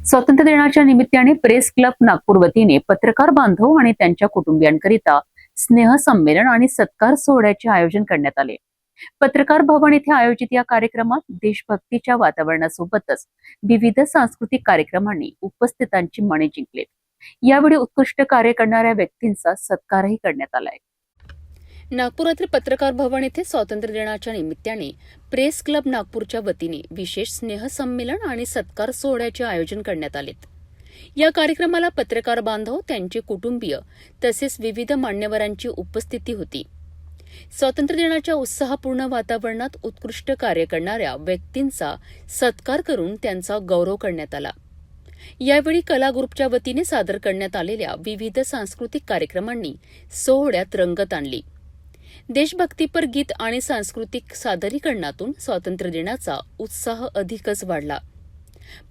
स्वातंत्र्य दिनाच्या निमित्ताने प्रेस क्लब नागपूर वतीने पत्रकार बांधव आणि त्यांच्या कुटुंबियांकरिता स्नेहसंमेलन आणि सत्कार सोहळ्याचे आयोजन करण्यात आले। पत्रकार भवन येथे आयोजित या कार्यक्रमात देशभक्तीच्या वातावरणासोबतच विविध सांस्कृतिक कार्यक्रमांनी उपस्थितांची मने जिंकली। यावेळी उत्कृष्ट कार्य करणाऱ्या व्यक्तींचा सत्कारही करण्यात आलाय। नागपुरातील पत्रकार भवन येथे स्वातंत्र्य दिनाच्या निमित्ताने प्रेस क्लब नागपूरच्या वतीने विशेष स्नेहसंमेलन आणि सत्कार सोहळ्याचे आयोजन करण्यात आले। या कार्यक्रमाला पत्रकार बांधव, त्यांचे कुटुंबीय तसेच विविध मान्यवरांची उपस्थिती होती। स्वातंत्र्य दिनाच्या उत्साहपूर्ण वातावरणात उत्कृष्ट कार्य करणाऱ्या व्यक्तींचा सत्कार करून त्यांचा गौरव करण्यात आला। यावेळी कला ग्रुपच्या वतीने सादर करण्यात आलेल्या विविध सांस्कृतिक कार्यक्रमांनी सोहळ्यात रंगत आणली। देशभक्तीपर गीत आणि सांस्कृतिक सादरीकरणातून स्वातंत्र्य दिनाचा उत्साह अधिकच वाढला।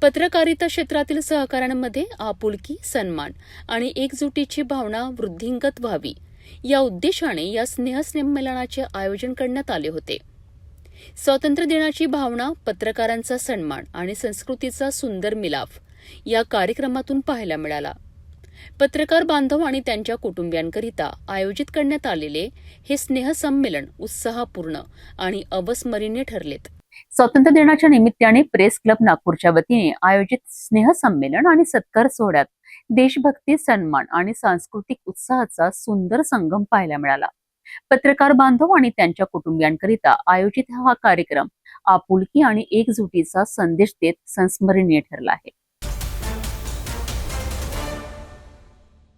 पत्रकारिता क्षेत्रातील सहकाऱ्यांमध्ये आपुलकी, सन्मान आणि एकजुटीची भावना वृद्धिंगत व्हावी या उद्देशाने या स्नेहसंमेलनाचे आयोजन करण्यात आले होते। स्वातंत्र्य दिनाची भावना, पत्रकारांचा सन्मान आणि संस्कृतीचा सुंदर मिलाफ या कार्यक्रमातून पाहायला मिळाला। पत्रकार बांधव आणि त्यांच्या कुटुंबियांकरिता आयोजित करण्यात आलेले हे स्नेहसंमेलन उत्साहपूर्ण आणि अविस्मरणीय ठरलेत। स्वातंत्र्य दिनाच्या निमित्ताने प्रेस क्लब नागपूरच्या वतीने आयोजित स्नेहसंमेलन आणि सत्कार सोहळ्यात देशभक्ती, सन्मान आणि सांस्कृतिक उत्साहाचा सुंदर संगम पाहायला मिळाला। पत्रकार बांधव आणि त्यांच्या कुटुंबियांकरिता आयोजित हा कार्यक्रम आपुलकी आणि एकजुटीचा संदेश देत संस्मरणीय ठरला आहे।